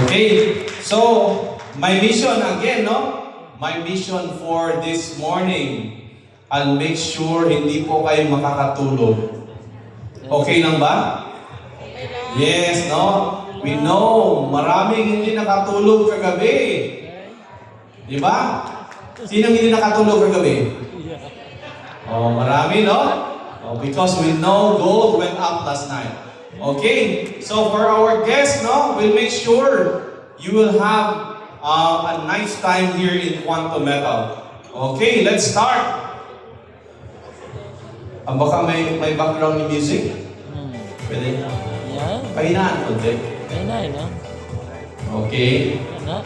Okay, so my mission again, no? My mission for this morning, I'll make sure hindi po kayo makakatulog. Okay lang ba? Yes, no? We know, maraming hindi nakatulog kagabi. Di ba? Sinong hindi nakatulog kagabi? Oh, marami, no? Oh, because we know gold went up last night. Okay, so for our guests, no, we'll make sure you will have a nice time here in Quantum Metal. Okay, let's start. Baka may background music? Pwede? Yeah. Pahinaan konti. Pahinaan, no? Okay. Ano?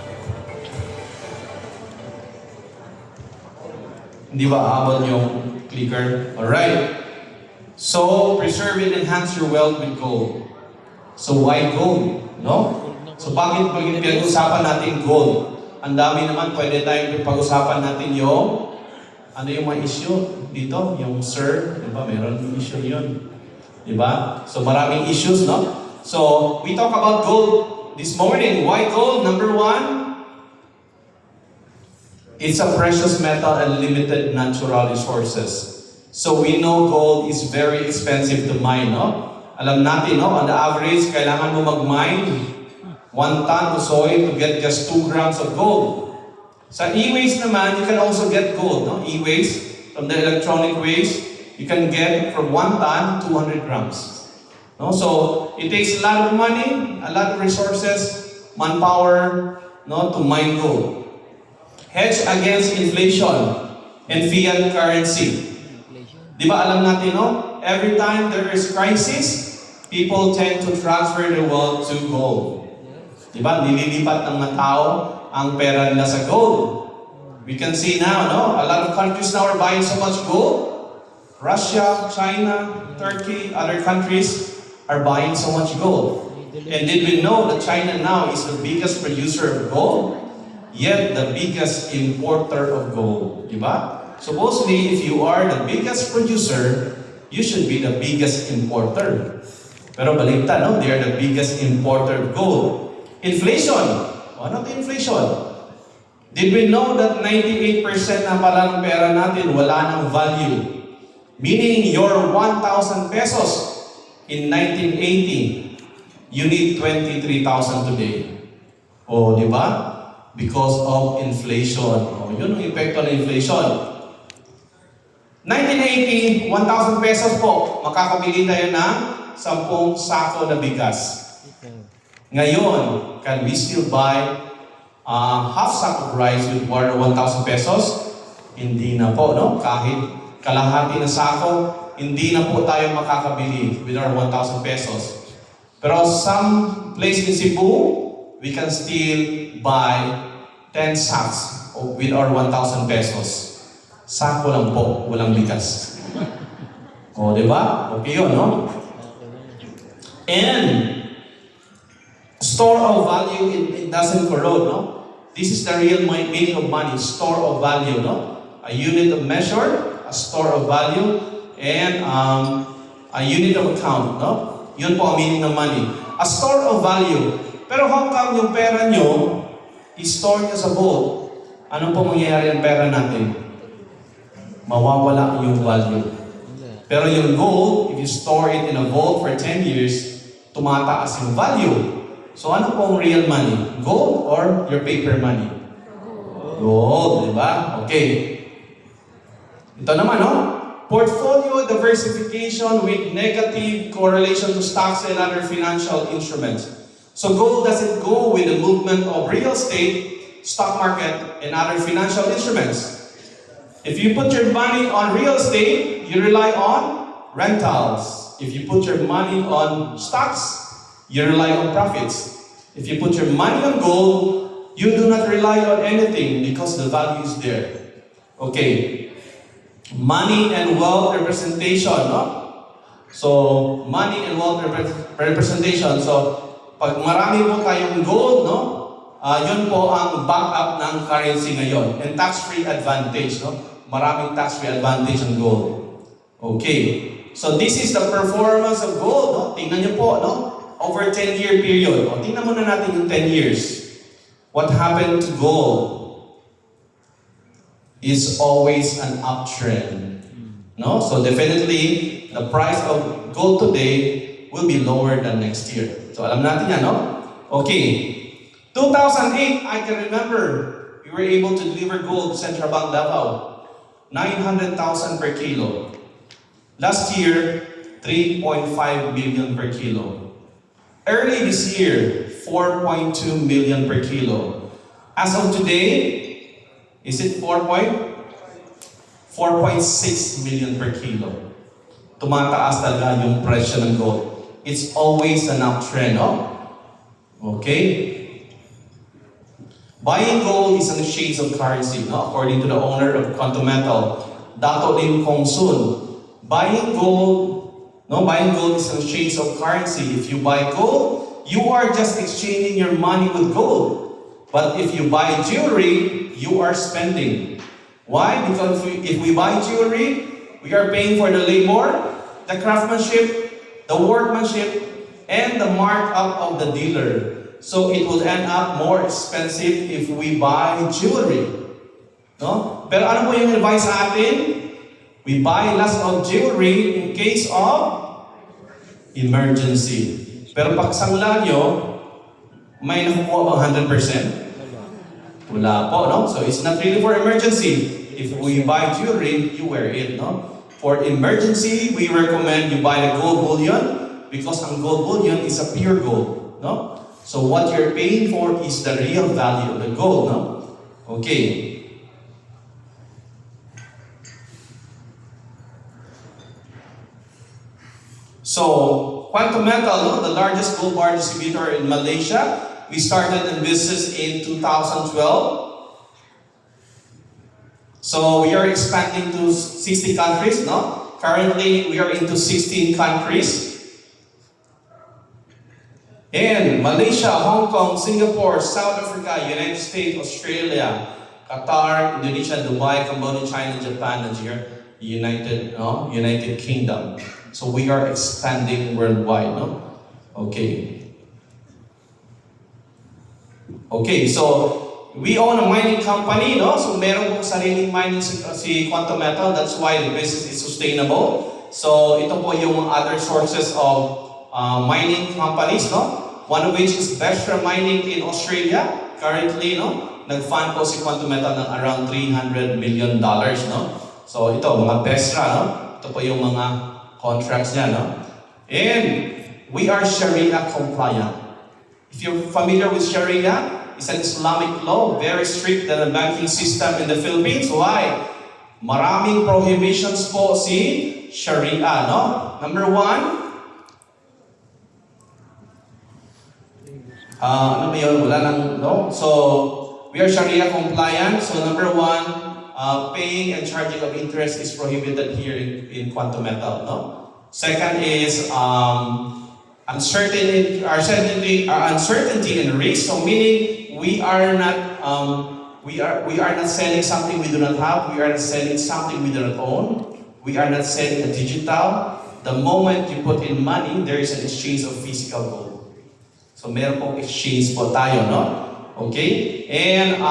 Hindi ba aabot yung clicker? Alright. So, preserve and enhance your wealth with gold. So, why gold? No? So, bakit pinag-usapan natin gold? Ang dami naman, pwede tayong pag-usapan natin yung ano yung mga issue dito? Yung sir, di ba? Meron yung issue yun. Di ba? So, maraming issues, no? So, we talk about gold this morning. Why gold? Number one, it's a precious metal and limited natural resources. So we know gold is very expensive to mine, no? Alam natin, no? On the average, kailangan mo mag-mine 1 ton of soil to get just 2 grams of gold. Sa e-waste naman, you can also get gold, no? E-waste, from the electronic waste, you can get from 1 ton, 200 grams. No? So, it takes a lot of money, a lot of resources, manpower, no, to mine gold. Hedge against inflation and fiat currency. Di ba alam natin, no? Every time there is crisis, people tend to transfer their wealth to gold. Di ba? Nililipat ng mga tao ang pera nila sa gold. We can see now, no? A lot of countries now are buying so much gold. Russia, China, Turkey, other countries are buying so much gold. And did we know that China now is the biggest producer of gold? Yet the biggest importer of gold. Di ba? Supposedly, if you are the biggest producer, you should be the biggest importer. Pero baliktad, no? They are the biggest importer of gold. Inflation. Ano the inflation? Did we know that 98% na pala ng pera natin wala ng value? Meaning your 1,000 pesos in 1980, you need 23,000 today. O, di ba? Because of inflation. O, yun ang epekto ng inflation. 1980, 1,000 pesos po, makakabili tayo ng 10 sako na bigas. Ngayon, can we still buy half sack of rice with more than 1,000 pesos? Hindi na po, no? Kahit kalahati na sako, hindi na po tayo makakabili with our 1,000 pesos. Pero some place in Cebu, we can still buy 10 sacks with our 1,000 pesos. Sako lang po, walang bigas. O, di ba? Okay yun, no? And, store of value, it doesn't corrode, no? This is the real meaning of money, store of value, no? A unit of measure, a store of value, and a unit of account, no? Yun po ang meaning ng money. A store of value. Pero how come yung pera nyo, i-store nyo sa vault? Ano po mangyayari ang pera natin? Mawawala yung value. Pero yung gold, if you store it in a vault for 10 years, tumataas yung value. So ano pong real money? Gold or your paper money? Gold, di ba? Okay. Ito naman, no? Portfolio diversification with negative correlation to stocks and other financial instruments. So gold doesn't go with the movement of real estate, stock market, and other financial instruments. If you put your money on real estate, you rely on rentals. If you put your money on stocks, you rely on profits. If you put your money on gold, you do not rely on anything because the value is there. Okay. Money and wealth representation, no? So, money and wealth representation. So, pag marami po tayong gold, no? Yun po ang backup ng currency ngayon. And tax-free advantage, no? Maraming tax-free advantage ang gold. Okay. So this is the performance of gold, no? Tingnan niyo po, no? over 10-year period. O, tingnan muna natin yung 10 years. What happened to gold is always an uptrend. No? So definitely, the price of gold today will be lower than next year. So alam natin yan, no? Okay. 2008, I can remember, we were able to deliver gold to Central Bank Davao. 900,000 per kilo. Last year, 3.5 million per kilo. Early this year, 4.2 million per kilo. As of today, is it 4.6 million per kilo. Tumataas talaga yung presyo ng gold. It's always an uptrend, no? Okay? Buying gold is an exchange of currency, no? According to the owner of Quantum Metal, Dato Lim Kong Soon. Buying gold is an exchange of currency. If you buy gold, you are just exchanging your money with gold. But if you buy jewelry, you are spending. Why? Because if we buy jewelry, we are paying for the labor, the craftsmanship, the workmanship, and the markup of the dealer. So it will end up more expensive if we buy jewelry. No? Pero ano po yung advice sa atin? We buy less of jewelry in case of emergency. Pero pag sangla nyo, may nakukuha bang 100%? Wala po, no? So it's not really for emergency. If we buy jewelry, you wear it, no? For emergency, we recommend you buy the gold bullion because ang gold bullion is a pure gold, no? So what you're paying for is the real value of the gold, no? Okay. So, Quantum Metal, no, the largest gold bar distributor in Malaysia, we started in business in 2012. So, we are expanding to 60 countries, no? Currently, we are into 16 countries. And Malaysia, Hong Kong, Singapore, South Africa, United States, Australia, Qatar, Indonesia, Dubai, Cambodia, China, Japan, Nigeria, United Kingdom. So we are expanding worldwide, no? Okay. Okay, so we own a mining company, no? So meron pong sariling mining si Quantum Metal. That's why the business is sustainable. So ito po yung other sources of mining companies, no? One of which is Vestra Mining in Australia. Currently, no? Nag-fund po si Quantum Metal ng around $300 million, no? So ito, mga Vestra, no? Ito po yung mga contracts niya, no? And we are Sharia compliant. If you're familiar with Sharia, it's an Islamic law, very strict than the banking system in the Philippines. Why? Maraming prohibitions po si Sharia, no? Number one, ano ba yun? Wala lang, no? So, we are Sharia compliant. So, number one, paying and charging of interest is prohibited here in Quantum Metal, no? Second is uncertainty and risk. So, meaning we are not selling something we do not have. We are not selling something we do not own. We are not selling a digital. The moment you put in money, there is an exchange of physical gold. So, meron pong exchange po tayo, no? Okay? And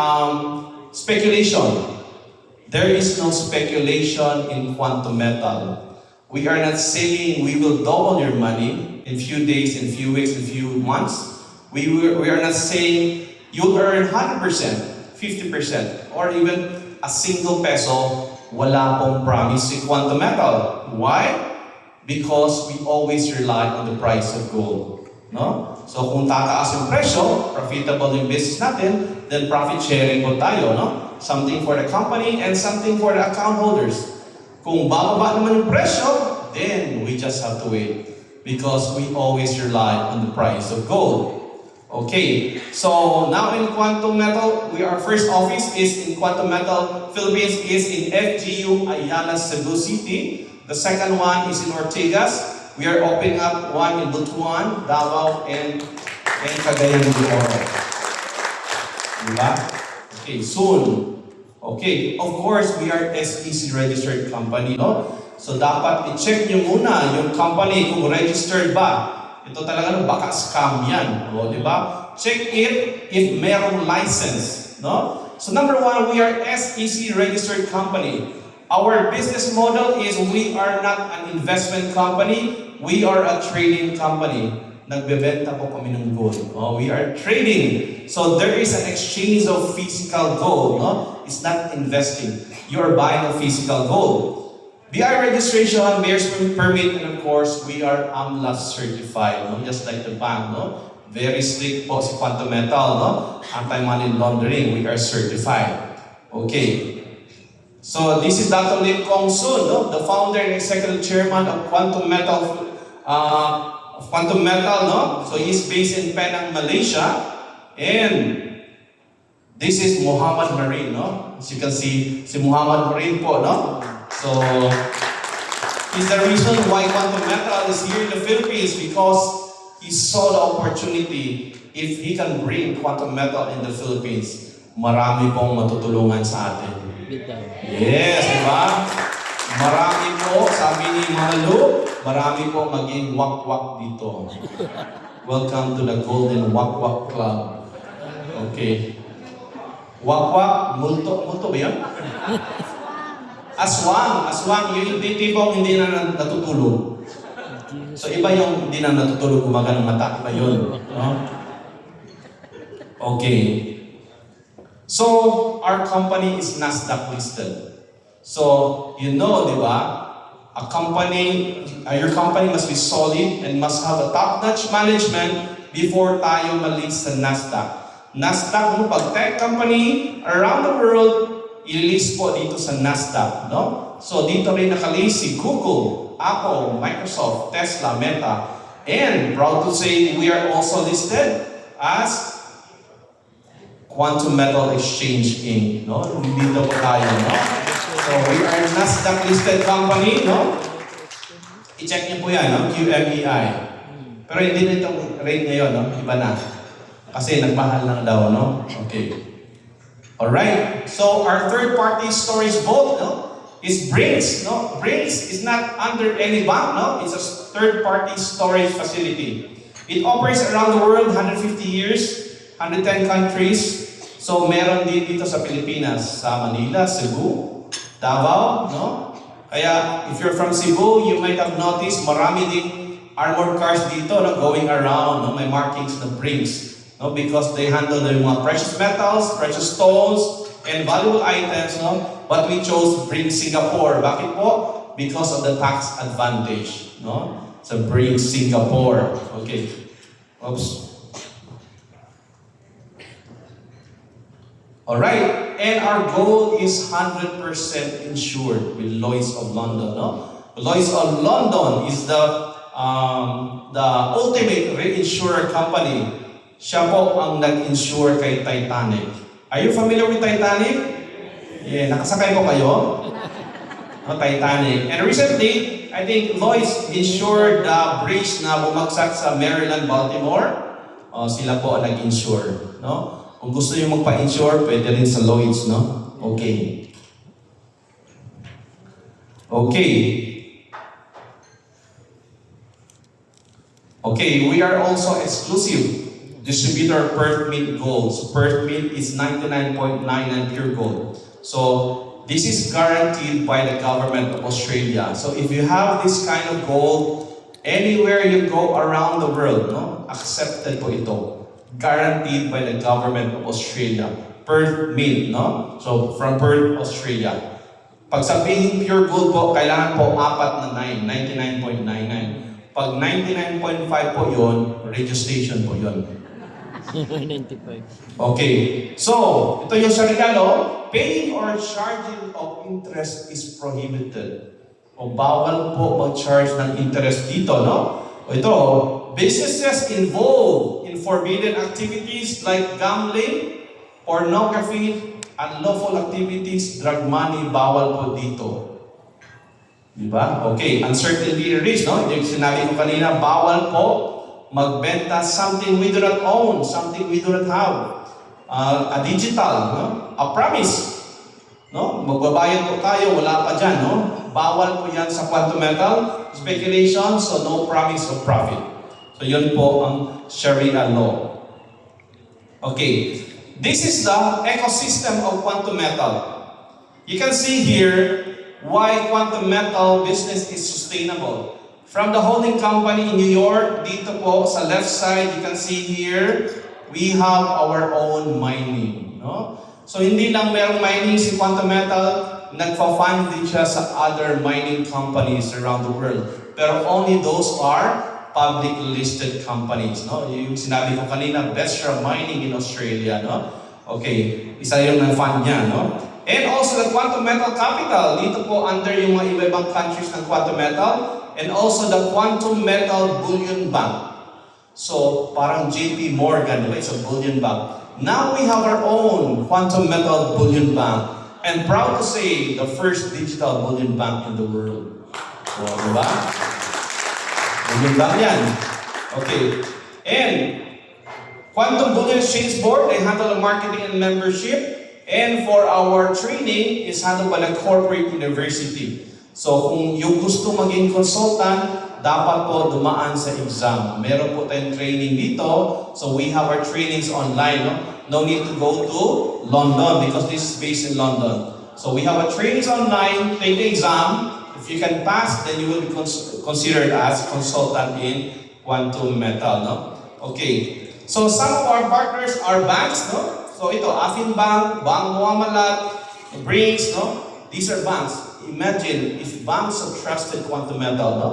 speculation. There is no speculation in Quantum Metal. We are not saying we will double your money in few days, in few weeks, in few months. We are not saying you'll earn 100%, 50%, or even a single peso. Wala pong promise si Quantum Metal. Why? Because we always rely on the price of gold. No? So kung tataas yung presyo, profitable yung business natin, then profit sharing po tayo, no? Something for the company and something for the account holders. Kung bababa naman yung presyo, then we just have to wait because we always rely on the price of gold. Okay, so now in Quantum Metal, our first office is in Quantum Metal Philippines is in FGU Ayala, Cebu City. The second one is in Ortigas. We are opening up one in Butuan, Davao, and Cagayan de Oro. Diba? Okay, soon. Okay, of course, we are SEC registered company, no? So dapat i-check nyo muna yung company kung registered ba. ito talaga baka scam yan. O, di ba? Check it if merong license. No? So number one, we are SEC registered company. Our business model is we are not an investment company, we are a trading company. Nagbebenta po kami ng gold. Oh, we are trading. So there is an exchange of physical gold. No? It's not investing. You are buying a physical gold. BI registration, mayor's permit, and of course, we are AMLAS certified. No? Just like the bank. No? Very strict po si Quantum Metal. No? Anti-money laundering, we are certified. Okay. So this is Dr. Lim Kong Soon, no? The founder and executive chairman of Quantum Metal, no? So he's based in Penang, Malaysia, and this is Muhammad Marine, no? As you can see, si Muhammad Marine po, no? So he's the reason why Quantum Metal is here in the Philippines because he saw the opportunity. If he can bring Quantum Metal in the Philippines, marami pong matutulungan sa atin. Yes, di ba? Marami po, sabi ni Malu, marami po maging wak-wak dito. Welcome to the Golden Wak-Wak Club. Okay. Wak-wak, multo ba yun? Aswang, yun yung tipong hindi na natutulog. So iba yung hindi na natutulog, umaga ng mata, iba yun. No? Okay. So, our company is Nasdaq listed. So, you know, di ba? Your company must be solid and must have a top-notch management before tayo malist sa Nasdaq. Nasdaq, pag tech company around the world, i-list po dito sa Nasdaq, no? So, dito rin nakalist si Google, Apple, Microsoft, Tesla, Meta, and proud to say we are also listed as Quantum Metal Exchange Inc. No? Dito po tayo, no? So, we are a Nasdaq listed company, no? I-check niyo po yan, no? QMEI. Pero hindi na itong rate ngayon, no? Iba na. Kasi nagmahal lang daw, no? Okay. Alright. So, our third-party storage vault, no? Is Brinks, no? Brinks is not under any bank, no? It's a third-party storage facility. It operates around the world, 150 years, 110 countries. So, meron din dito sa Pilipinas, sa Manila, Cebu, Davao, no? Kaya, if you're from Cebu, you might have noticed marami ding armored cars dito, no? Going around, no? May markings na Brinks, no? Because they handle the mga precious metals, precious stones, and valuable items, no? But we chose Brinks Singapore. Bakit po? Because of the tax advantage, no? So, Brinks Singapore. Okay. Oops. Alright, and our gold is 100% insured with Lloyd's of London. No? Lloyd's of London is the ultimate reinsurer company. Siya po ang nag-insure kay Titanic. Are you familiar with Titanic? Yeah, nakasakay po kayo? No, Titanic. And recently, I think Lloyd's insured the bridge na bumagsak sa Maryland, Baltimore. Sila po ang nag-insure. No? Kung gusto nyo magpa-insure, pwede rin sa Lloyd's, no? Okay. Okay. Okay, we are also exclusive distributor of Perth Mint Gold. So Perth Mint is 99.99 pure gold. So this is guaranteed by the government of Australia. So if you have this kind of gold, anywhere you go around the world, no? Accepted po ito. Guaranteed by the government of Australia. Perth Mint, no? So, from Perth, Australia. Pag sabihin pure gold po, kailangan po 4 na 9, 99.99. Pag 99.5 po yun, registration po yun. 95. Okay. So, ito yung sa regalo, paying or charging of interest is prohibited. O bawal po mag-charge ng interest dito, no? O ito, businesses involved in forbidden activities like gambling, pornography, unlawful activities, drug money, bawal po dito. Diba? Okay, uncertainty risk, no? Yung sinabi ko kanina, bawal po magbenta something we do not own, something we do not have. A digital, no? A promise. No? Magbabayad po tayo, wala pa dyan, no? Bawal po yan sa quantum metal speculation, so no promise of profit. So yun po ang Sharia law. Okay, this is the ecosystem of quantum metal. You can see here why quantum metal business is sustainable. From the holding company in New York, dito po sa left side, you can see here, we have our own mining. No? So hindi lang merong mining si Quantum Metal, nagpa-fund din siya sa other mining companies around the world. Pero only those are publicly listed companies. No? Yung sinabi ko kanina, Bestra Mining in Australia. No? Okay, isa yung fund niya. No? And also the Quantum Metal Capital, dito po under yung mga iba-ibang countries ng Quantum Metal. And also the Quantum Metal Bullion Bank. So, parang JP Morgan, diba? It's a bullion bank. Now we have our own Quantum Metal Bullion Bank. And proud to say, the first digital bullion bank in the world. So, diba? Bullion bank yan. Okay. And Quantum Bullion Exchange Board, they handle the marketing and membership. And for our training, is handled by the corporate university. So, kung yung gusto maging consultant, dapat po dumaan sa exam. Meron po tayong training dito. So, we have our trainings online. No need to go to London because this is based in London. So, we have our trainings online. Take the exam. If you can pass, then you will be considered as consultant in Quantum Metal. No? Okay. So, some of our partners are banks. No? So, ito, Afin Bank, Bank Muamalat, Brinks. No? These are banks. Imagine if banks have trusted Quantum Metal. No?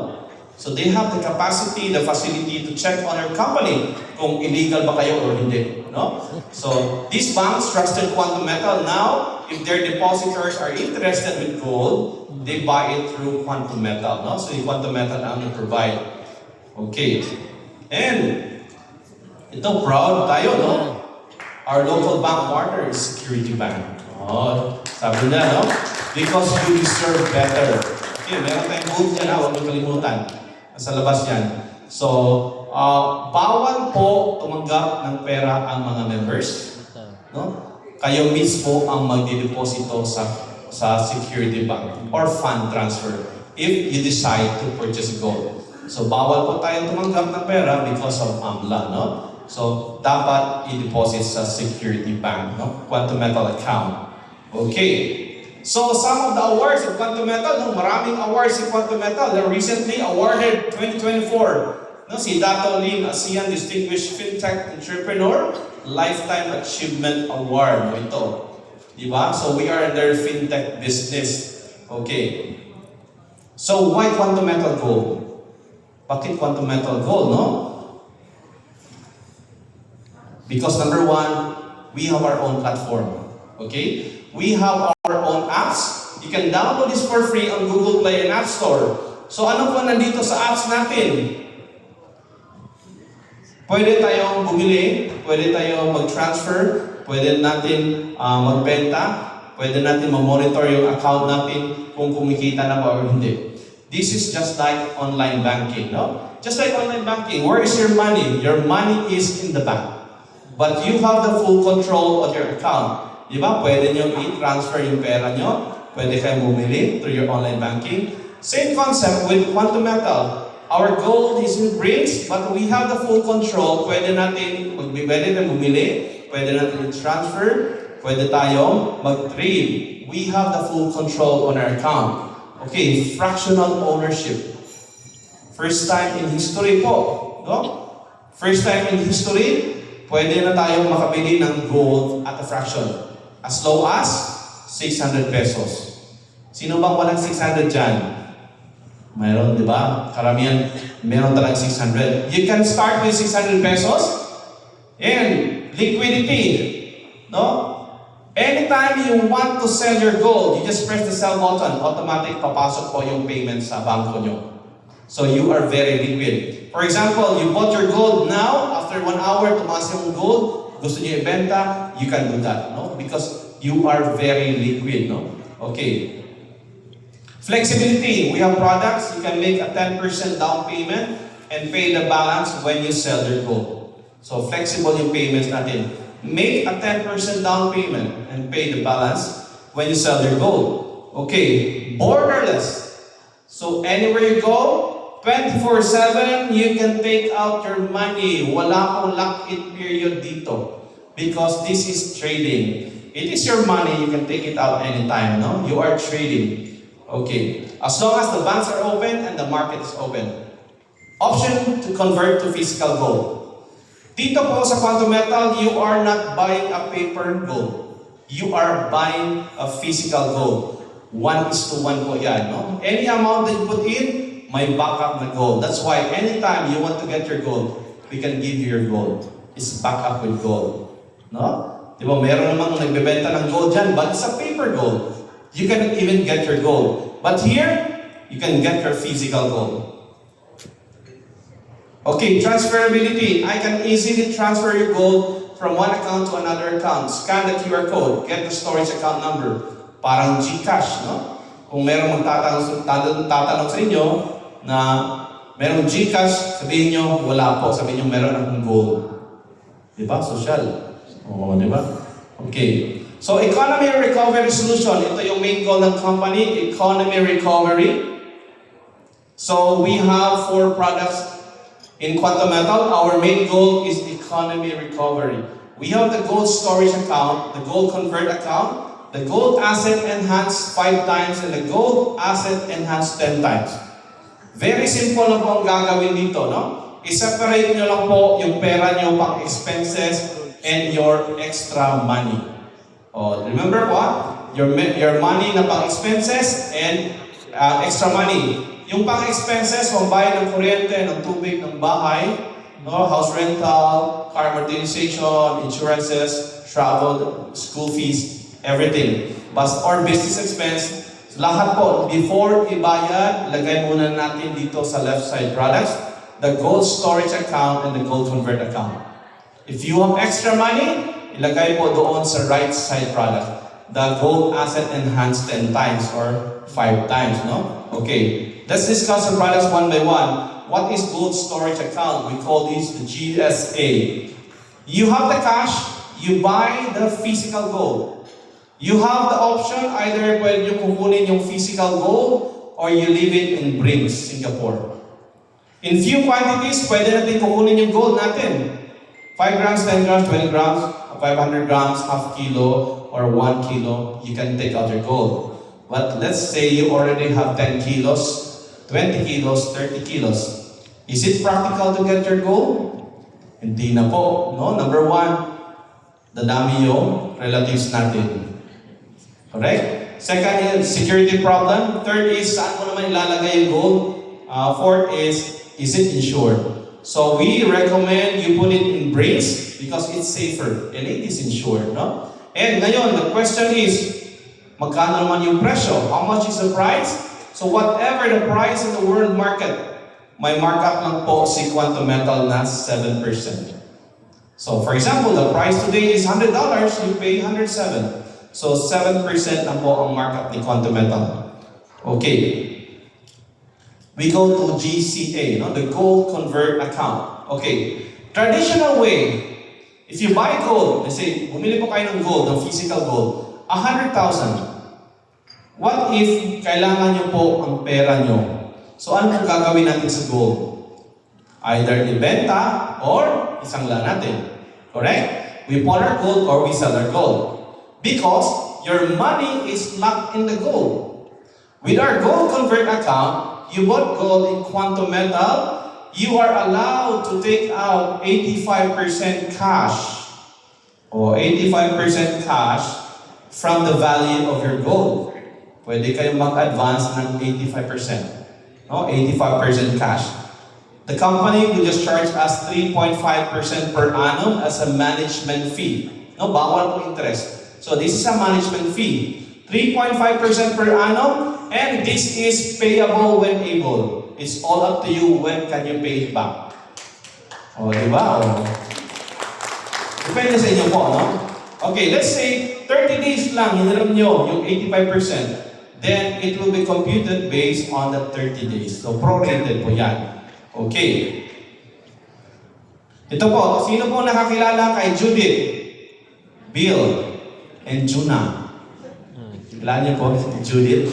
So they have the capacity, the facility to check on your company kung illegal ba kayo or hindi. No? So these banks trusted Quantum Metal. Now, if their depositors are interested with gold, they buy it through Quantum Metal. No? So yung Quantum Metal ang provide. Okay. And ito, proud tayo, no? Our local bank partner is Security Bank. Oh, sabi niya, no? Because you deserve better. Okay, meron tayong booth dyan, huwag mo kalimutan. Nasa labas yan. So, bawal po tumanggap ng pera ang mga members. No? Kayo mismo ang magdideposito sa security bank or fund transfer if you decide to purchase gold. So, bawal po tayong tumanggap ng pera because of AMLA. No? So, dapat i-deposit sa security bank. No? Quantum Metal account. Okay. So, some of the awards of Quantum Metal, no, maraming awards si Quantum Metal. They're recently awarded 2024. No, si Dato Lim, ASEAN Distinguished FinTech Entrepreneur Lifetime Achievement Award. No, ito. Diba? So, we are in their FinTech business. Okay. So, why Quantum Metal Gold? Bakit Quantum Metal Gold, no? Because number one, we have our own platform. Okay? We have our own apps. You can download this for free on Google Play and App Store. So ano po nandito sa apps natin? Pwede tayong bumili, pwede tayong mag-transfer, pwede natin magbenta, pwede natin ma-monitor yung account natin kung kumikita na ba o hindi. This is just like online banking, no? Just like online banking, where is your money? Your money is in the bank. But you have the full control of your account. Di ba? Pwede nyo i-transfer yung pera nyo. Pwede kayong bumili through your online banking. Same concept with Quantum Metal. Our gold is in Brinks, but we have the full control. Pwede natin bumili, pwede natin i-transfer, pwede tayong mag-trade. We have the full control on our account. Okay, fractional ownership. First time in history po. No? First time in history, pwede na tayong makabili ng gold at a fraction. As low as 600 pesos. Sino bang walang 600 dyan? Mayroon, di ba? Karamihan, meron talagang 600. You can start with 600 pesos and liquidity. No? Anytime you want to sell your gold, you just press the sell button. Automatic papasok po yung payment sa bangko nyo. So you are very liquid. For example, you bought your gold now, after 1 hour, tumaas yung gold, gusto niyo ibenta, you can do that, no? Because you are very liquid, no? Okay. Flexibility. We have products, you can make a 10% down payment and pay the balance when you sell your gold. So flexible yung payments natin. Make a 10% down payment and pay the balance when you sell your gold. Okay. Borderless. So anywhere you go, 24/7, you can take out your money. Wala akong lock-in period dito. Because this is trading. It is your money, you can take it out anytime, no? You are trading. Okay. As long as the banks are open and the market is open. Option to convert to physical gold. Dito po sa Quantum Metal, you are not buying a paper gold. You are buying a physical gold. 1:1 po yan, no? Any amount that you put in, may backup na gold. That's why anytime you want to get your gold, we can give you your gold. It's backup with gold. No? Di ba, meron namang nagbebenta ng gold dyan, but it's a paper gold. You cannot even get your gold. But here, you can get your physical gold. Okay, transferability. I can easily transfer your gold from one account to another account. Scan the QR code, get the storage account number. Parang GCash, no? Kung merong tatanong sa inyo na merong GCash, sabihin nyo, wala po. Sabihin nyo, meron akong gold. Diba? Social. Oo, diba? Okay. So, economy recovery solution. Ito yung main goal ng company, economy recovery. So, we have 4 products in Quantum Metal. Our main goal is economy recovery. We have the gold storage account, the gold convert account, the gold asset enhanced 5 times, and the gold asset enhanced 10 times. Very simple lang po ang gagawin dito, no? I-separate nyo lang po yung pera nyo pang expenses and your extra money. Oh, remember what? Your money na pang expenses and extra money. Yung pang expenses, pambayad ng kuryente, ng tubig, ng bahay, no? House rental, car amortization, insurances, travel, school fees, everything. Or business expense, lahat po, before ibayad, lagay muna natin dito sa left side products, the gold storage account and the gold convert account. If you have extra money, ilagay po doon sa right side product. The gold asset enhanced 10 times or 5 times, no? Okay. Let's discuss the products one by one. What is gold storage account? We call this the GSA. You have the cash, you buy the physical gold. You have the option, either pwede nyo kukunin yung physical gold or you leave it in Brings, Singapore. In few quantities, pwede natin kukunin yung gold natin. 5 grams, 10 grams, 20 grams, 500 grams, half kilo, or 1 kilo, you can take out your gold. But let's say you already have 10 kilos, 20 kilos, 30 kilos. Is it practical to get your gold? Hindi na po. No? Number 1, dadami yung relatives natin. Correct? Second is security problem. Third is, saan mo naman ilalagay yung gold? Fourth is it insured? So we recommend you put it in Brings because it's safer and it is insured, no? And ngayon, the question is, magkano naman yung presyo? How much is the price? So whatever the price in the world market, may markup lang po si Quantum Metal na 7%. So for example, the price today is $100, you pay $107. So 7% na po ang markup ni Quantum Metal. Okay. We go to GCA, no? The gold convert account. Okay. Traditional way, if you buy gold, let's say, bumili po kayo ng gold, ng physical gold, 100,000. What if kailangan nyo po ang pera nyo? So ano ang gagawin natin sa gold? Either ibenta or isangla natin. Correct? We pawn our gold or we sell our gold. Because your money is locked in the gold. With our gold convert account, you bought gold in Quantum Metal, you are allowed to take out 85% cash or 85% cash from the value of your gold. Pwede kayong mag-advance ng 85%. No? 85% cash. The company will just charge us 3.5% per annum as a management fee. No, bawal po interest. So this is a management fee. 3.5% per annum, and this is payable when able. It's all up to you when can you pay it back. O, di ba? O. Depende sa inyo po, no? Okay, let's say 30 days lang hiniram nyo yung 85%. Then it will be computed based on the 30 days. So prorated po yan. Okay. Ito po, sino po nakakilala kay Judith, Bill, and Juna? Kilala niyo po si Judith?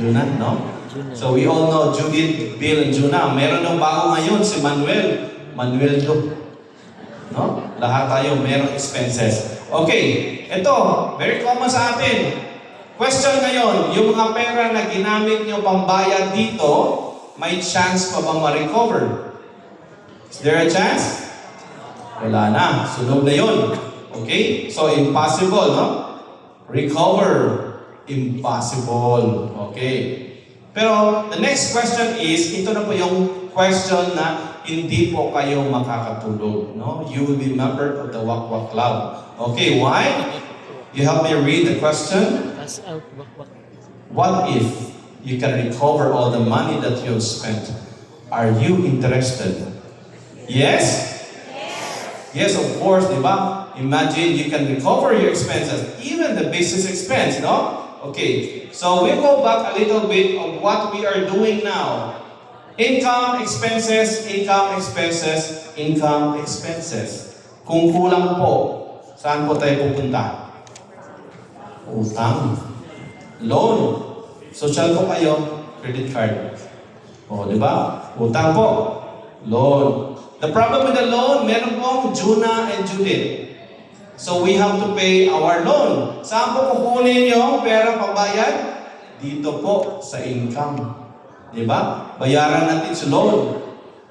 Juna, no? Juna. So we all know Judith, Bill, and Juna. Meron ng bago ngayon, si Manuel. Manuel do. No? Lahat tayo merong expenses. Okay, ito, very common sa atin. Question ngayon, yung mga pera na ginamit nyo pambayad dito, may chance pa bang ma-recover? Is there a chance? Wala na. Sunog na yun. Okay? So, impossible, no? Recover. Impossible. Okay. Pero, the next question is, ito na po yung question na hindi po kayo makakatulog. No? You will be member of the Wak Wak Club. Okay, why? You help me read the question. Pass out, wak. What if you can recover all the money that you have spent? Are you interested? Yes? Yes, of course, di ba? Imagine you can recover your expenses, even the business expense, no? Okay, so we go back a little bit of what we are doing now. Income, expenses, income, expenses, income, expenses. Kung kulang po, saan po tayo pupunta? Utang. Loan. Social po kayo, credit card. O, di ba? Utang po. Loan. The problem with the loan, meron pong Juna and Judith. So we have to pay our loan. Saan po kukunin yung pera pambayad? Dito po, sa income. Diba? Bayaran natin sa loan.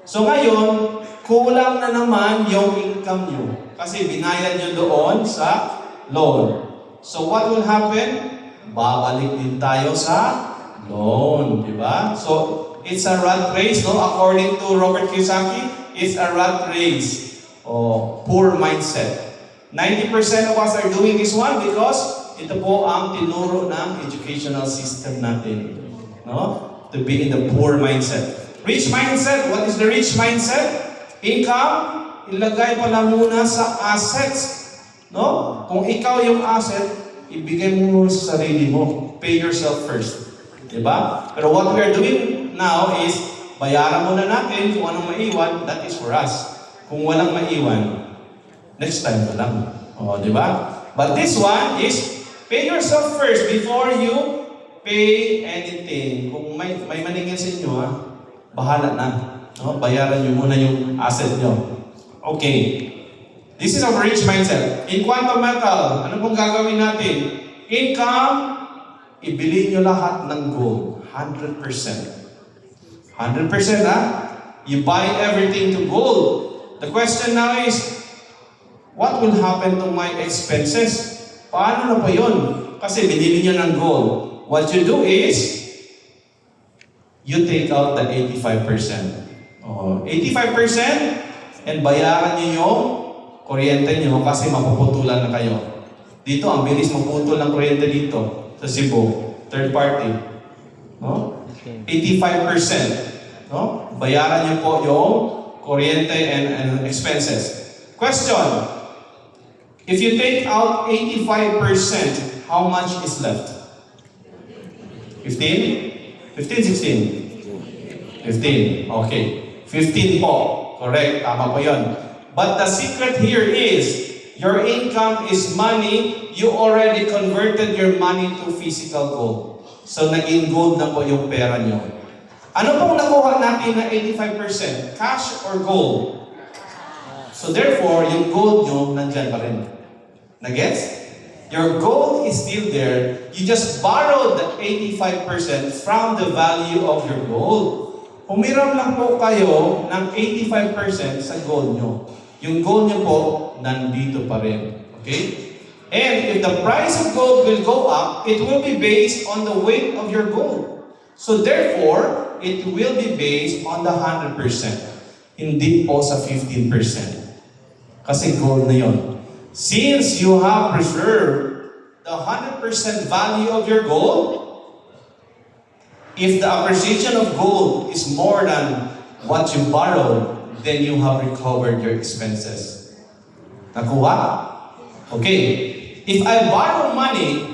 So ngayon, kulang na naman yung income nyo. Kasi binayad nyo doon sa loan. So what will happen? Babalik din tayo sa loan. Diba? So it's a rat race, no? According to Robert Kiyosaki, it's a rat race. O poor mindset. 90% of us are doing this one because ito po ang tinuro ng educational system natin. No? To be in the poor mindset. Rich mindset, what is the rich mindset? Income, ilagay pa lang muna sa assets. No? Kung ikaw yung asset, ibigay mo sa sarili mo. Pay yourself first. Diba? Pero what we are doing now is, bayaran muna natin kung anong maiwan, that is for us. Kung walang maiwan, next time na lang. O, diba? But this one is, pay yourself first before you pay anything. Kung may maningin sa inyo, ha, bahala na. No? Bayaran nyo muna yung asset nyo. Okay. This is a rich mindset. In quantum metal, ano pong gagawin natin? Income, ibili nyo lahat ng gold. 100%. 100%, ha? You buy everything to gold. The question now is, what will happen to my expenses? Paano na po yun? Kasi binili nyo ng gold. What you do is, you take out the 85%. 85% and bayaran nyo yung kuryente nyo kasi mapuputulan na kayo. Dito, ang bilis maputol ng kuryente dito sa Cebu. Third party. No? 85%. No? Bayaran nyo po yung kuryente and expenses. Question. If you take out 85%, how much is left? 15? 15, 16? 15. Okay. 15 po. Correct. Tama po yun. But the secret here is, your income is money, you already converted your money to physical gold. So, naging gold na po yung pera nyo. Ano pong nakuha natin na 85%? Cash or gold? So, therefore, yung gold nyo, nandyan pa rin. Nagets? Your gold is still there. You just borrowed the 85% from the value of your gold. Humiram lang po kayo ng 85% sa gold nyo. Yung gold nyo po, nandito pa rin. Okay? And if the price of gold will go up, it will be based on the weight of your gold. So therefore, it will be based on the 100%. Hindi po sa 15%. Kasi gold na yon. Since you have preserved the 100% value of your gold, if the appreciation of gold is more than what you borrowed, then you have recovered your expenses. Nakuha? Okay. If I borrow money,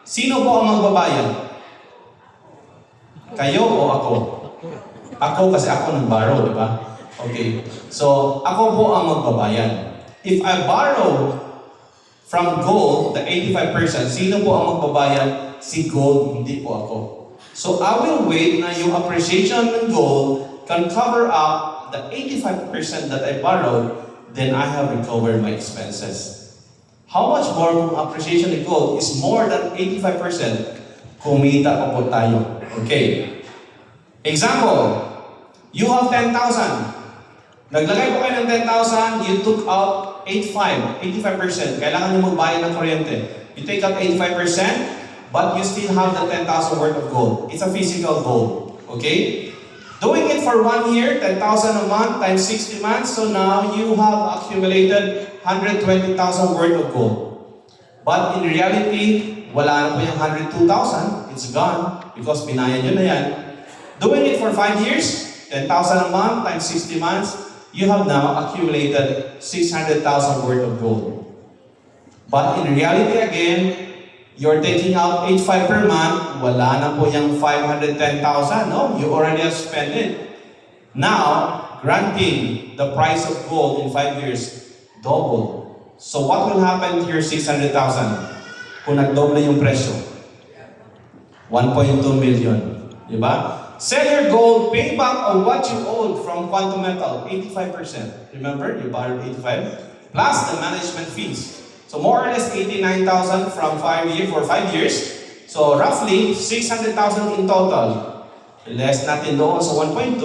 sino po ang magbabayad? Kayo o ako? Ako kasi ako nag-borrow, di ba? Okay. So, ako po ang magbabayad. If I borrow from gold, the 85%, sino po ang magbabayad? Si gold, hindi po ako. So I will wait na yung appreciation ng gold can cover up the 85% that I borrowed, then I have recovered my expenses. How much more kung appreciation ng gold is more than 85%, kumita pa po tayo. Okay. Example, you have 10,000. Naglagay po kayo ng 10,000, you took out 85%. Kailangan nyo magbayad ng kuryente. You take out 85%, but you still have the 10,000 worth of gold. It's a physical gold. Okay? Doing it for 1 year, 10,000 a month times 60 months, so now you have accumulated 120,000 worth of gold. But in reality, wala na po yung 102,000. It's gone because binayad nyo na yan. Doing it for 5 years, 10,000 a month times 60 months, you have now accumulated 600,000 worth of gold. But in reality again, you're taking out 85 per month, wala na po yung 510,000, no? You already have spent it. Now, granting the price of gold in 5 years, double. So what will happen to your 600,000 kung nagdoble yung presyo? 1.2 million. Diba? Sell your gold, pay back on what you owed from Quantum Metal, 85%. Remember, you borrowed 85, plus the management fees. So more or less 89,000 from 5 years for 5 years. So roughly 600,000 in total. Less natin doon sa 1.2,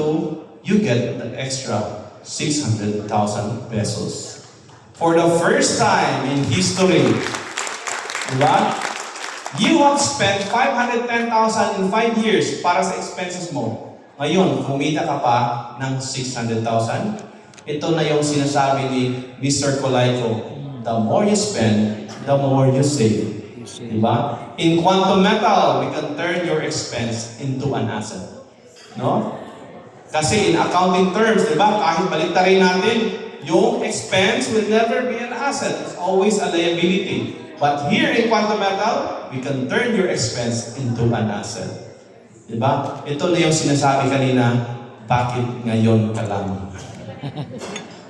you get the extra 600,000 pesos. For the first time in history, diba? You have spent 510,000 in 5 years para sa expenses mo. Ngayon, kumita ka pa ng 600,000. Ito na yung sinasabi ni Mr. Colaiko. The more you spend, the more you save. Diba? In Quantum Metal, we can turn your expense into an asset. No? Kasi in accounting terms, diba, kahit baliktarin natin, yung expense will never be an asset. It's always a liability. But here in Quantum Metal, we can turn your expense into an asset. Diba? Ito na yung sinasabi kanina, bakit ngayon ka lang?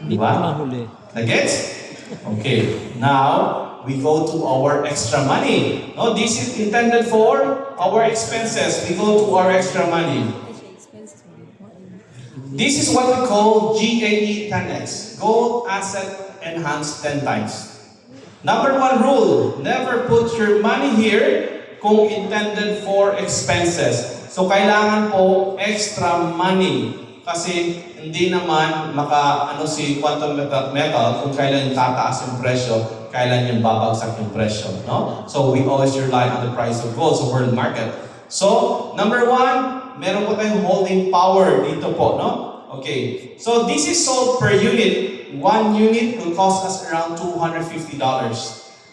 Diba? Nagets? Okay. Now, we go to our extra money. No, this is intended for our expenses. We go to our extra money. This is what we call GAE 10X. Gold Asset Enhanced 10 times. Number 1 rule, never put your money here kung intended for expenses. So, kailangan po extra money. Kasi hindi naman si Quantum Metal kung kailan tataas yung presyo, kailan yung babagsak yung presyo. No? So, we always rely on the price of gold sa world market. So, number 1, meron po tayong holding power dito po. No? Okay. So, this is sold per unit. 1 unit will cost us around $250.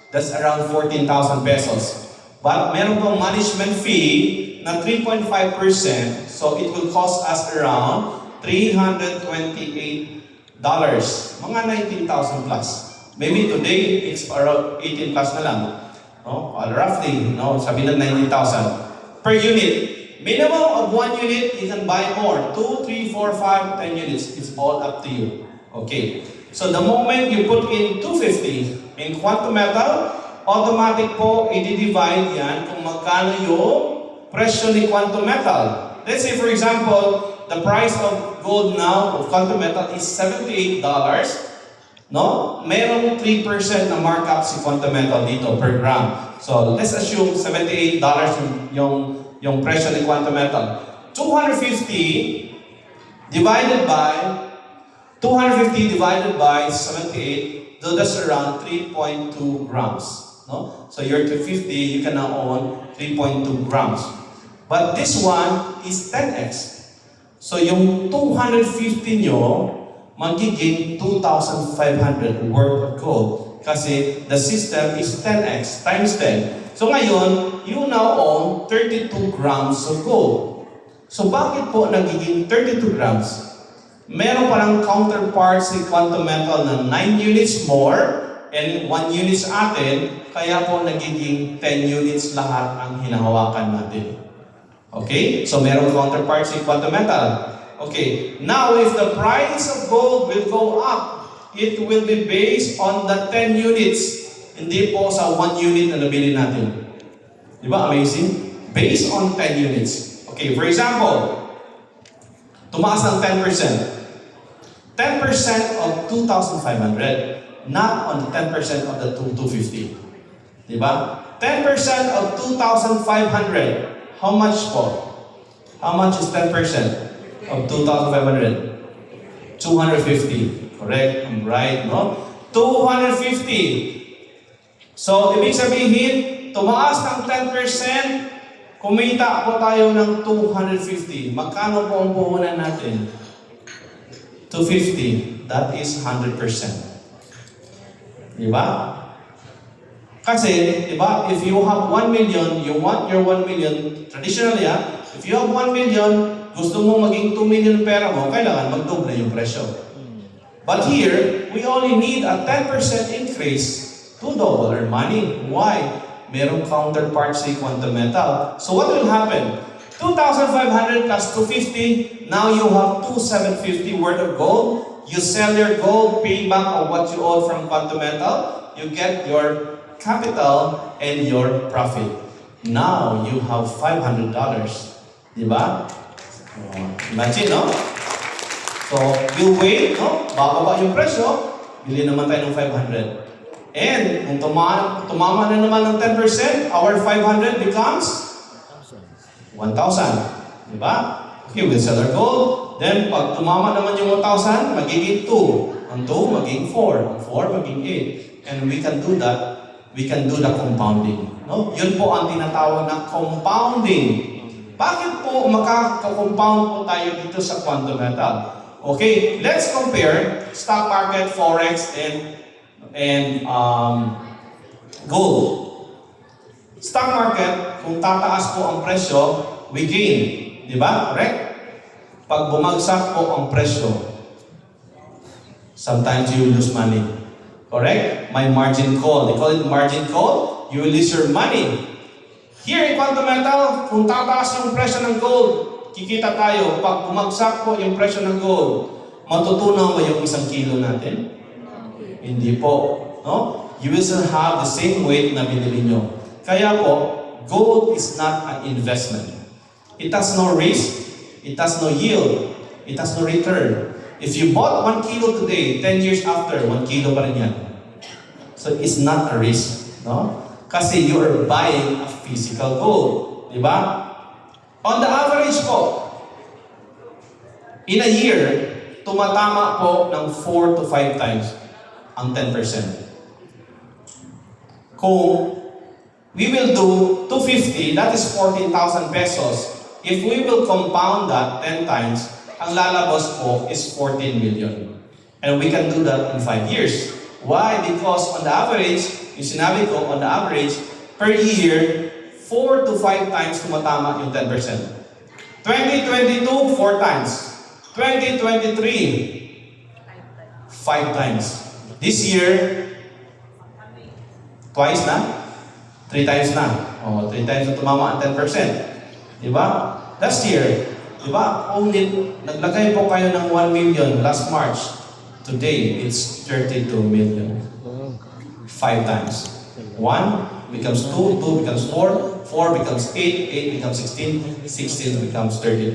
That's around 14,000 pesos. But meron pong management fee na 3.5%. So it will cost us around $328. Mga 19,000 plus. Maybe today, it's around 18 plus na lang. No? Roughly, no? Sabi na 19,000 per unit. Minimum of 1 unit, you can buy more. 2, 3, 4, 5, 10 units. It's all up to you. Okay. So the moment you put in 250 in Quantum Metal, automatic po i-divide yan kung magkano yung presyo ni Quantum Metal. Let's say for example, the price of gold now of Quantum Metal is $78. No? Merong 3% na markup si Quantum Metal dito per gram. So let's assume $78 yung presyo ni Quantum Metal. 250 divided by 78, so that's around 3.2 grams. No? So your 250, you can now own 3.2 grams. But this one is 10x. So yung 250 nyo, magiging 2,500 worth of gold. Kasi the system is 10x times 10. So ngayon, you now own 32 grams of gold. So bakit po nagiging 32 grams? Meron palang counterpart si Quantum Metal na 9 units more and 1 units atin, kaya po nagiging 10 units lahat ang hinahawakan natin. Okay? So meron counterpart si Quantum Metal. Okay. Now, if the price of gold will go up, it will be based on the 10 units. Hindi po sa 1 unit na nabili natin. Di ba? Amazing? Based on 10 units. Okay, for example, tumaas ng 10%. 10% of 2,500, not on the 10% of the 250. Diba? 10% of 2,500. How much po? How much is 10% of 2,500? 250. Correct? I'm right, no? 250. So, ibig sabihin, tumaas ng 10%, kumita po tayo ng 250. Magkano po ang puhunan natin? 250. That is 100%. Diba? Kasi, diba, if you have 1 million, you want your 1 million, traditionally, if you have 1 million, gusto mo maging 2 million pera mo, kailangan magdoble yung presyo. But here, we only need a 10% increase to double our money. Why? Merong counterpart sa quantum metal. So what will happen? 2,500 plus 250, now you have 2,750 worth of gold. You sell your gold, pay back of what you owe from quantum metal, you get your capital and your profit. Now you have $500. Diba? Imagine, no? So, we'll wait, no? Bababa yung presyo, bili naman tayo ng 500. And kung tumama na naman ng 10%, our 500 becomes 1,000. Diba? Okay, we'll sell our gold. Then, pag tumama naman yung 1,000, magiging 2. Ang 2, magiging 4. Ang 4, magiging 8. And we can do that. We can do the compounding. No? Yun po ang tinatawag na compounding. Bakit po makaka-compound po tayo dito sa quantum metal? Okay, let's compare stock market, forex, and gold. Stock market, kung tataas po ang presyo, we gain. Di ba? Correct? Pag bumagsak po ang presyo, sometimes you lose money. Correct? May margin call. They call it margin call. You will lose your money. Here in quantum metal, kung tataas yung presyo ng gold, kikita tayo. Pag bumagsak po yung presyo ng gold, matutunaw ba yung 1 kilo natin? Hindi po. No? You will still have the same weight na binili nyo. Kaya po, gold is not an investment. It has no risk. It has no yield. It has no return. If you bought 1 kilo today, 10 years after, 1 kilo pa rin yan. So it's not a risk. No? Kasi you are buying a physical gold. Diba? On the average po, in a year, tumatama po ng 4 to 5 times ang 10%. Kung we will do 250, that is 14,000 pesos. If we will compound that 10 times, ang lalabas po is 14 million. And we can do that in 5 years. Why? Because on the average, yung sinabi ko, on the average, per year, 4 to 5 times tumatama yung 10%. 2022, 4 times. 2023, 5 times. This year, twice na? 3 times na. 3 times na tumama ang 10%. Diba? Last year, diba? Only, naglagay po kayo ng 1 million last March. Today, it's 32 million. 5 times. 1 becomes 2, 2 becomes 4, 4 becomes 8, 8 becomes 16, 16 becomes 32.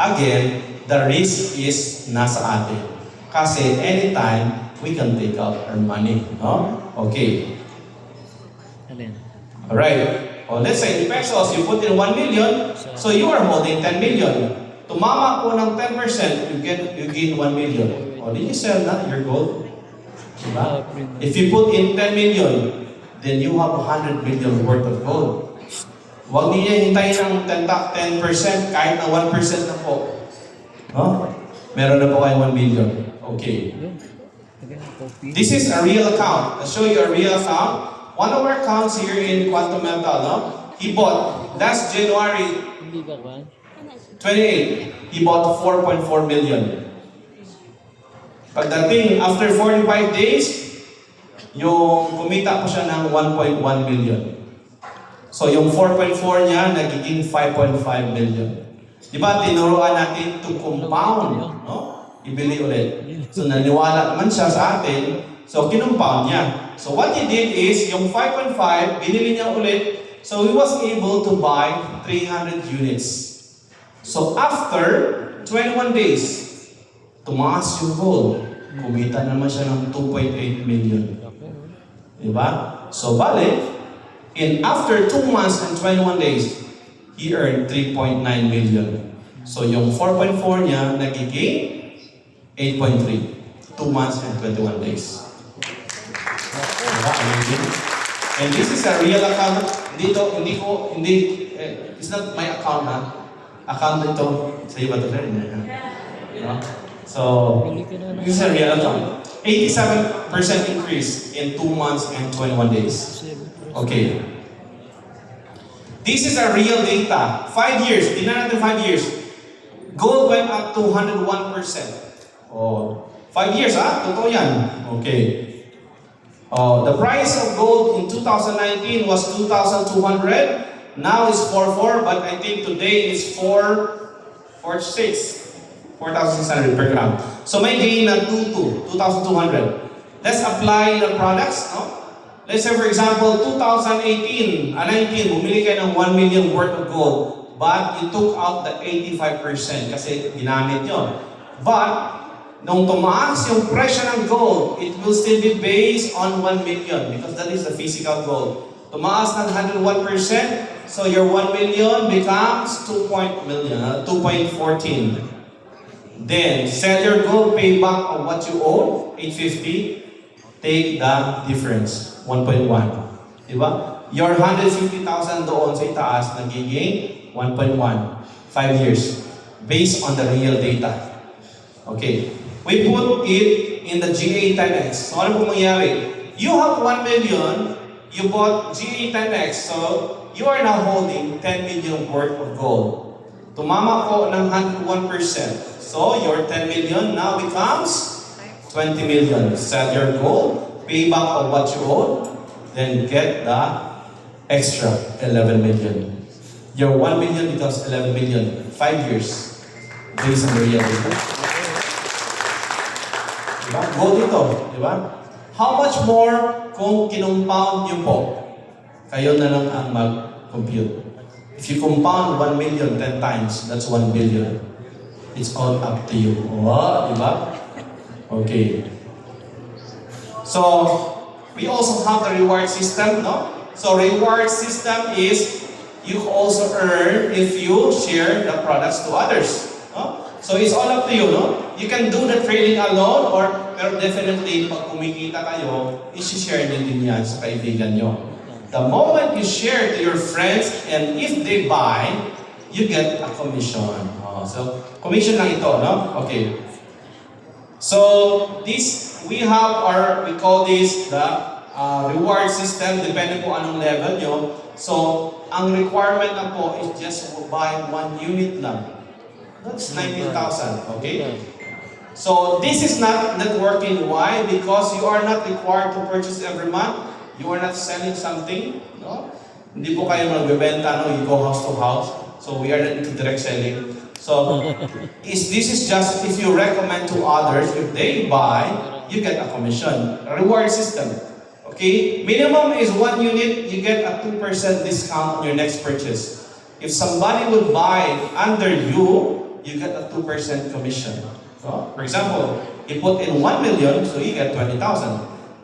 Again, the risk is nasa atin. Kasi anytime, we can take out our money. No? Okay. Alright. Let's say in pesos, you put in 1 million, so you are holding 10 million. Tumama po ng 10%, you gain 1 million. Did you sell na your gold? Diba? If you put in 10 million, then you have 100 million worth of gold. Huwag niya hintayin ng 10% kahit na 1% na po. No? Meron na po kayo 1 million. Okay. This is a real account. I'll show you a real account. One of our accounts here in Quantum Metal, no? He bought, last January 28, he bought 4.4 million. Pagdating, after 45 days, yung kumita po siya ng 1.1 million. So yung 4.4 niya, nagiging 5.5 million. Di ba, tinuruan natin to compound, no? Ibili ulit. So naniwala naman siya sa atin, so kinumpang niya. So what he did is, yung 5.5, binili niya ulit, so he was able to buy 300 units. So after 21 days, tumaas yung gold. Kumita naman siya ng 2.8 million. Diba? So bale, after 2 months and 21 days, he earned 3.9 million. So yung 4.4 niya, nagiging 8.3. 2 months and 21 days. Diba? Amazing. And this is a real account. It's not my account, ha? Account ito. Sa iba ito rin. No? So, this is a real account. 87% increase in 2 months and 21 days. Okay. This is a real data. 5 years. Tingnan natin 5 years. Gold went up to 101%. Oh, 5 years, ha? Totoo yan. Okay. The price of gold in 2019 was 2,200. Now it's 4,400, but I think today it's 4,600 per gram. So may gain na 2,200. Let's apply the products, no? Let's say for example, 2018, 19, bumili kayo ng 1 million worth of gold, but you took out the 85% kasi ginamit yun. But nung tumaas yung presyo ng gold, it will still be based on 1 million because that is the physical gold. Tumaas ng 101%, so your 1 million becomes 2.14. Then, sell your gold, pay back on what you owe, 850, take the difference, 1.1. Diba? Your 150,000 doon sa itaas, nagiging 1.1, 5 years, based on the real data. Okay. We put it in the GA10X. So ano po mangyari? You have 1 million, you bought GA10X, so you are now holding 10 million worth of gold. Tumama ko ng 101%. So your 10 million now becomes 20 million. Sell your gold, pay back on what you owe, then get the extra 11 million. Your 1 million becomes 11 million. 5 years. Based on the real data. Diba? Gold ito, diba? How much more kung kinumpund nyo po? Kayo na lang ang mag-compute. If you compound 1 million 10 times, that's 1 billion. It's all up to you. Oh, diba? Okay. So, we also have the reward system, no? So, reward system is you also earn if you share the products to others. No? So it's all up to you, no? You can do the trading alone pero definitely pag kumikita kayo, i-share nyo din yan sa kaibigan nyo. The moment you share to your friends and if they buy, you get a commission. So commission lang ito, no? Okay. So we call this the reward system depende po anong level nyo. So ang requirement na po is just buy 1 unit lang. That's 19,000, okay? So this is not networking. Why? Because you are not required to purchase every month. You are not selling something, no? Hindi po kayo magbebenta, no? You go house to house. So we are not into direct selling. So this is just if you recommend to others, if they buy, you get a commission. A reward system. Okay? Minimum is 1 unit, you get a 2% discount on your next purchase. If somebody would buy under you, you get a 2% commission. So, for example, you put in 1 million, so you get 20,000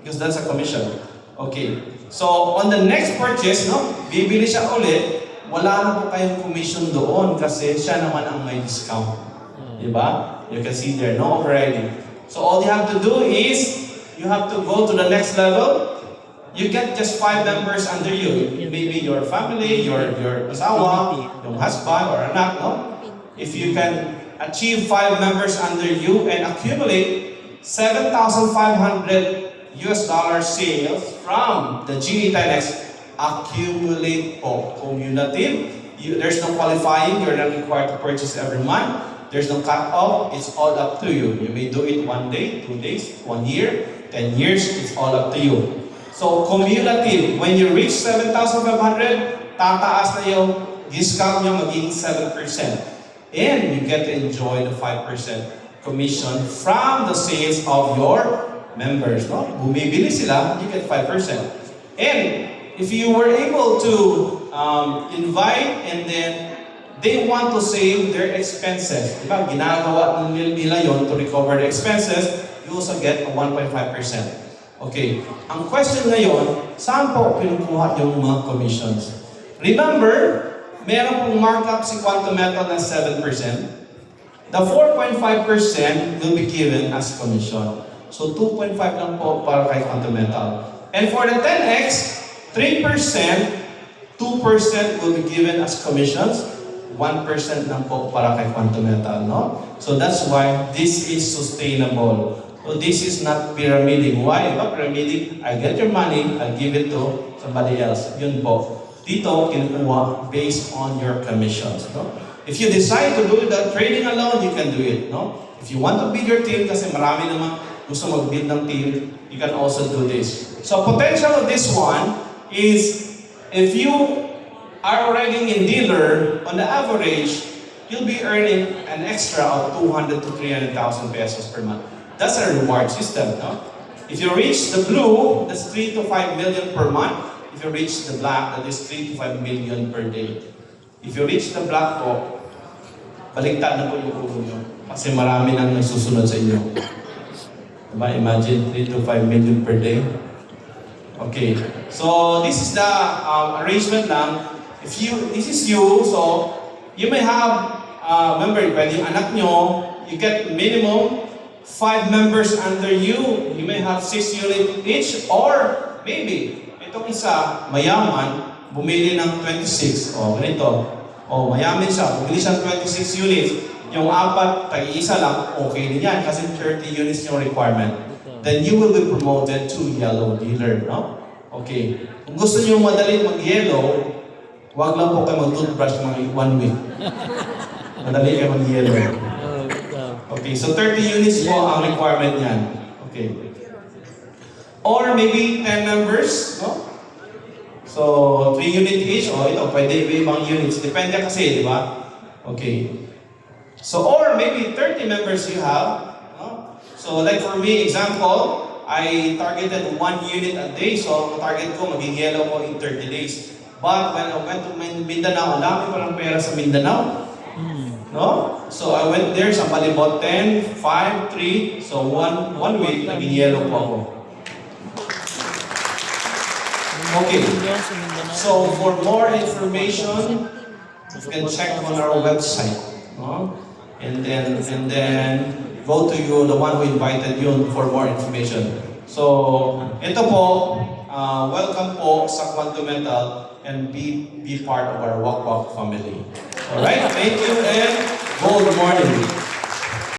because that's a commission. Okay. So, on the next purchase, no, bibili siya ulit, wala na po kayong commission doon kasi siya naman ang may discount. Diba? You can see there, no overriding. So, all you have to do is, you have to go to the next level. You get just 5 members under you. Maybe your family, your asawa, your husband or anak, no? If you can achieve 5 members under you and accumulate $7,500 sales from the GA10X, accumulate po. Cumulative. There's no qualifying. You're not required to purchase every month. There's no cut-off. It's all up to you. You may do it 1 day, 2 days, 1 year, 10 years. It's all up to you. So, cumulative. When you reach 7,500, tataas na yung discount nyo magiging 7%. And you get to enjoy the 5% commission from the sales of your members. No? Bumibili sila, you get 5%. And if you were able to invite and then they want to save their expenses. Diba? Ginagawa nila yon to recover the expenses. You also get a 1.5%. Okay. Ang question ngayon, saan po kinukuha yung mga commissions? Remember, meron pong markup si Quantum Metal na 7%. The 4.5% will be given as commission. So 2.5 lang po para kay Quantum Metal. And for the 10X, 3%, 2% will be given as commissions, 1% lang po para kay Quantum Metal, no? So that's why this is sustainable. So this is not pyramiding. Why? Diba pyramiding? I get your money, I'll give it to somebody else. Yun po. Dito, kinukuha based on your commissions, no? If you decide to do the trading alone, you can do it, no? If you want to build your team, kasi marami naman gusto mag-build ng team, you can also do this. So potential of this one is, if you are already in dealer, on the average, you'll be earning an extra of 200 to 300,000 pesos per month. That's a reward system, no? If you reach the blue, that's 3 to 5 million per month. If you reach the black, that is 3 to 5 million per day. If you reach the black po, baligtad na po yung ulo nyo. Kasi marami nang nagsusunod sa inyo. Diba? Imagine 3 to 5 million per day. Okay. So, this is the arrangement lang. If this is you, so, you may have, remember, pwede yung anak nyo, you get minimum 5 members under you. You may have 6 units each, or maybe, itong isa, mayaman, bumili ng 26. O, ganito. O, mayaman siya, bumili siya ng 26 units. Yung apat, tag-iisa lang, okay din yan kasi 30 units yung requirement. Then you will be promoted to yellow dealer, no? Okay. Kung gusto niyo madali mag-yellow, wag lang po kayo mag-toothbrush mga 1 week. Madali kayo mag-yellow. Okay, so 30 units po ang requirement niyan. Okay. Or maybe 10 members, no? So, 3 units each, o ito, pwede ibang units. Depende kasi, di ba? Okay. So, or maybe 30 members you have. No? So, like for me, example, I targeted 1 unit a day. So, ang target ko, maging yellow ko in 30 days. But when I went to Mindanao, ang dami palang pera sa Mindanao. No? So, I went there, somebody bought 10, 5, 3. So, one week, naging yellow po ako. Okay. So, for more information, you can check on our website. No? And then go to you, the one who invited you for more information. So, ito po, welcome po sa Quantum Metal and be part of our Walk family. Alright, thank you and good morning.